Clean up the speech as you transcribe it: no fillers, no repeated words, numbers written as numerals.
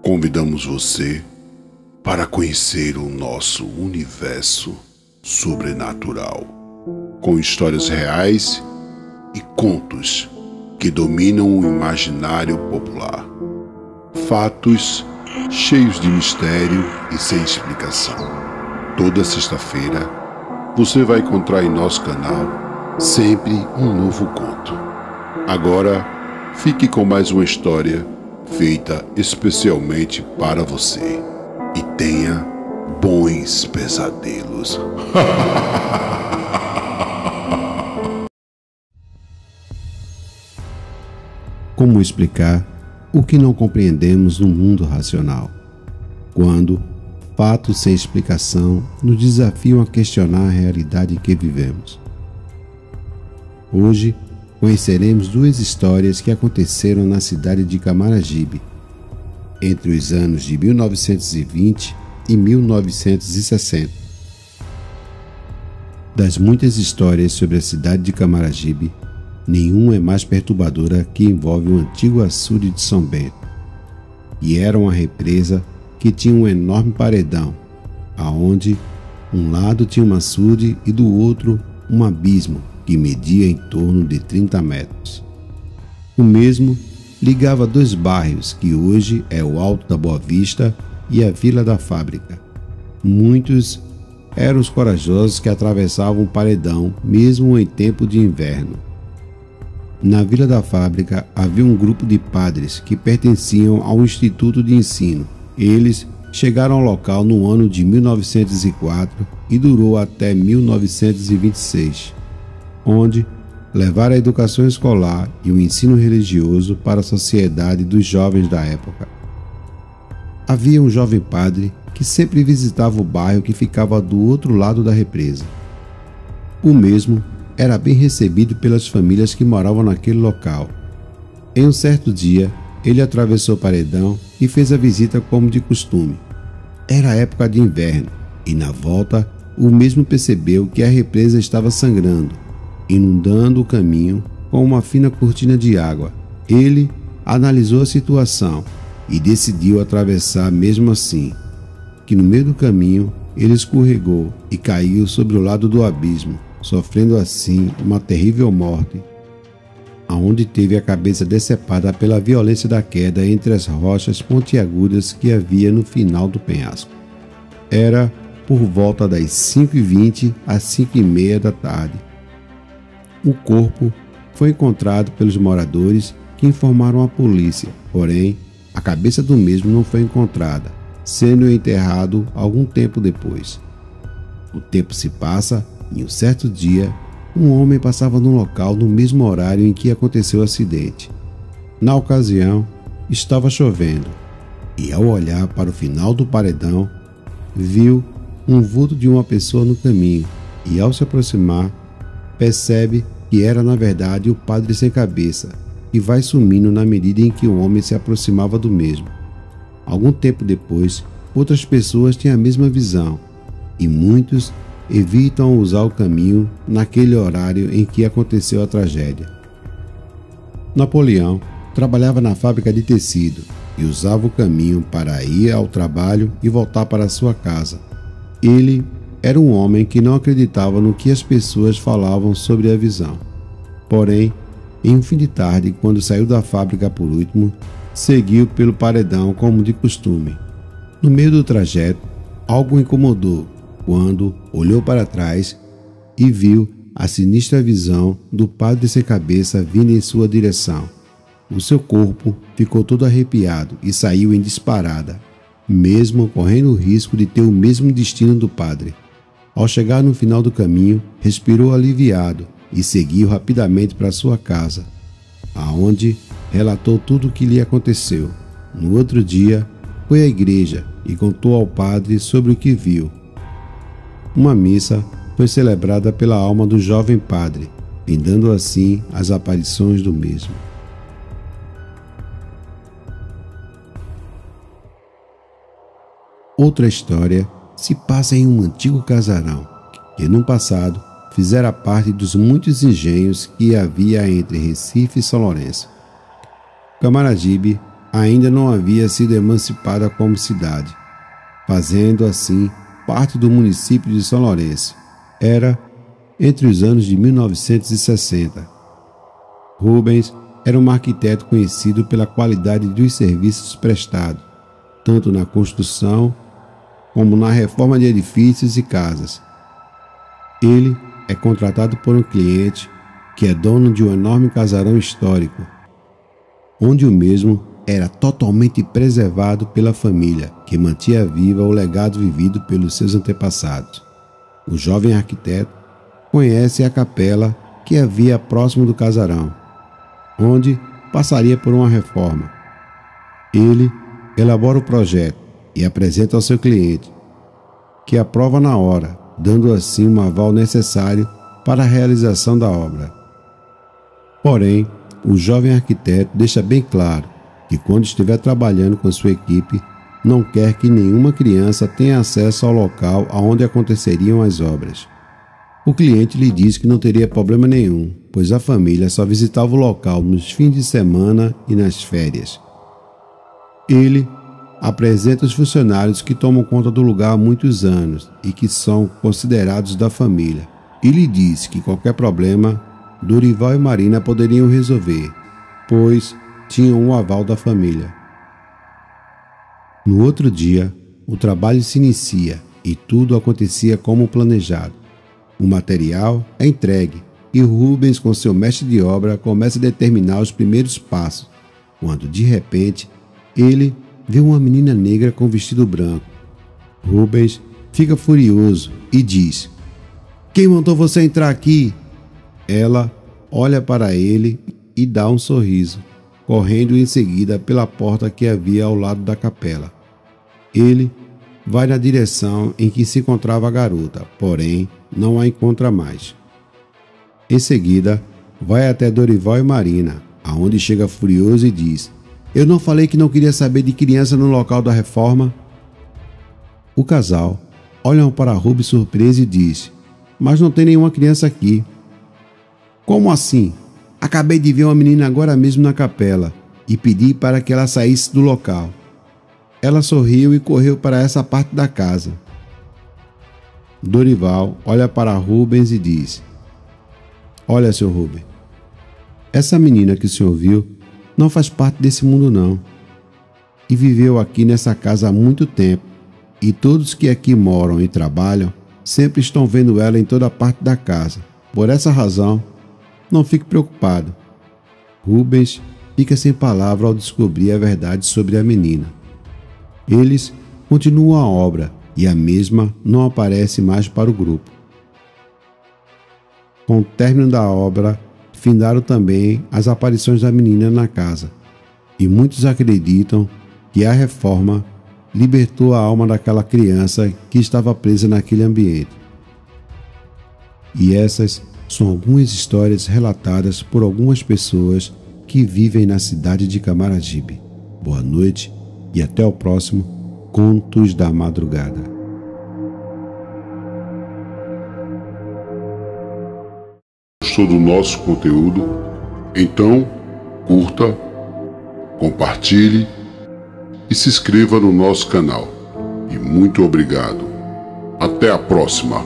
Convidamos você para conhecer o nosso universo sobrenatural, com histórias reais e contos que dominam o imaginário popular. Fatos cheios de mistério e sem explicação. Toda sexta-feira você vai encontrar em nosso canal sempre um novo conto. Agora fique com mais uma história feita especialmente para você e tenha bons pesadelos. Como explicar o que não compreendemos no mundo racional, quando fatos sem explicação nos desafiam a questionar a realidade em que vivemos? Hoje conheceremos duas histórias que aconteceram na cidade de Camaragibe, entre os anos de 1920 e 1960. Das muitas histórias sobre a cidade de Camaragibe, nenhuma é mais perturbadora que envolve o antigo açude de São Bento, e era uma represa que tinha um enorme paredão, aonde um lado tinha um açude e do outro um abismo que media em torno de 30 metros. O mesmo ligava dois bairros que hoje é o Alto da Boa Vista e a Vila da Fábrica. Muitos eram os corajosos que atravessavam o paredão mesmo em tempo de inverno. Na Vila da Fábrica havia um grupo de padres que pertenciam ao Instituto de Ensino. Eles chegaram ao local no ano de 1904 e durou até 1926, onde levaram a educação escolar e o ensino religioso para a sociedade dos jovens da época. Havia um jovem padre que sempre visitava o bairro que ficava do outro lado da represa. O mesmo era bem recebido pelas famílias que moravam naquele local. Em um certo dia, ele atravessou o paredão e fez a visita como de costume. Era época de inverno e, na volta, o mesmo percebeu que a represa estava sangrando, inundando o caminho com uma fina cortina de água. Ele analisou a situação e decidiu atravessar mesmo assim, que no meio do caminho ele escorregou e caiu sobre o lado do abismo, sofrendo assim uma terrível morte, aonde teve a cabeça decepada pela violência da queda entre as rochas pontiagudas que havia no final do penhasco. Era por volta das 5h20 às 5h30 da tarde. O corpo foi encontrado pelos moradores, que informaram a polícia, porém, a cabeça do mesmo não foi encontrada, sendo enterrado algum tempo depois. O tempo se passa e um certo dia, um homem passava no local no mesmo horário em que aconteceu o acidente. Na ocasião, estava chovendo e, ao olhar para o final do paredão, viu um vulto de uma pessoa no caminho e, ao se aproximar, percebe que era na verdade o padre sem cabeça, que vai sumindo na medida em que o homem se aproximava do mesmo. Algum tempo depois, outras pessoas têm a mesma visão e muitos evitam usar o caminho naquele horário em que aconteceu a tragédia. Napoleão trabalhava na fábrica de tecido e usava o caminho para ir ao trabalho e voltar para sua casa. Ele era um homem que não acreditava no que as pessoas falavam sobre a visão. Porém, em um fim de tarde, quando saiu da fábrica por último, seguiu pelo paredão como de costume. No meio do trajeto, algo o incomodou quando olhou para trás e viu a sinistra visão do padre sem cabeça vindo em sua direção. O seu corpo ficou todo arrepiado e saiu em disparada, mesmo correndo o risco de ter o mesmo destino do padre. Ao chegar no final do caminho, respirou aliviado e seguiu rapidamente para sua casa, aonde relatou tudo o que lhe aconteceu. No outro dia, foi à igreja e contou ao padre sobre o que viu. Uma missa foi celebrada pela alma do jovem padre, findando assim as aparições do mesmo. Outra história se passa em um antigo casarão, que no passado fizera parte dos muitos engenhos que havia entre Recife e São Lourenço. Camaragibe ainda não havia sido emancipada como cidade, fazendo assim parte do município de São Lourenço. Era entre os anos de 1960. Rubens era um arquiteto conhecido pela qualidade dos serviços prestados, tanto na construção como na reforma de edifícios e casas. Ele é contratado por um cliente que é dono de um enorme casarão histórico, onde o mesmo era totalmente preservado pela família, que mantinha viva o legado vivido pelos seus antepassados. O jovem arquiteto conhece a capela que havia próximo do casarão, onde passaria por uma reforma. Ele elabora o projeto e apresenta ao seu cliente, que aprova na hora, dando assim um aval necessário para a realização da obra. Porém, o jovem arquiteto deixa bem claro que quando estiver trabalhando com sua equipe, não quer que nenhuma criança tenha acesso ao local onde aconteceriam as obras. O cliente lhe diz que não teria problema nenhum, pois a família só visitava o local nos fins de semana e nas férias. Ele apresenta os funcionários que tomam conta do lugar há muitos anos e que são considerados da família, e lhe diz que qualquer problema Dorival e Marina poderiam resolver, pois tinham o aval da família. No outro dia, o trabalho se inicia e tudo acontecia como planejado. O material é entregue e Rubens, com seu mestre de obra, começa a determinar os primeiros passos, quando, de repente, ele vê uma menina negra com vestido branco. Rubens fica furioso e diz: "Quem mandou você entrar aqui?" Ela olha para ele e dá um sorriso, correndo em seguida pela porta que havia ao lado da capela. Ele vai na direção em que se encontrava a garota, porém não a encontra mais. Em seguida, vai até Dorival e Marina, aonde chega furioso e diz: "Eu não falei que não queria saber de criança no local da reforma?" O casal olha para Rubens surpreso e diz: "Mas não tem nenhuma criança aqui." "Como assim? Acabei de ver uma menina agora mesmo na capela e pedi para que ela saísse do local. Ela sorriu e correu para essa parte da casa." Dorival olha para Rubens e diz: "Olha, seu Rubens, essa menina que o senhor viu não faz parte desse mundo não, e viveu aqui nessa casa há muito tempo, e todos que aqui moram e trabalham sempre estão vendo ela em toda parte da casa. Por essa razão, não fique preocupado." Rubens fica sem palavra ao descobrir a verdade sobre a menina. Eles continuam a obra e a mesma não aparece mais para o grupo. Com o término da obra, findaram também as aparições da menina na casa, e muitos acreditam que a reforma libertou a alma daquela criança que estava presa naquele ambiente. E essas são algumas histórias relatadas por algumas pessoas que vivem na cidade de Camaragibe. Boa noite e até o próximo Contos da Madrugada. Gostou do nosso conteúdo? Então, curta, compartilhe e se inscreva no nosso canal. E muito obrigado. Até a próxima!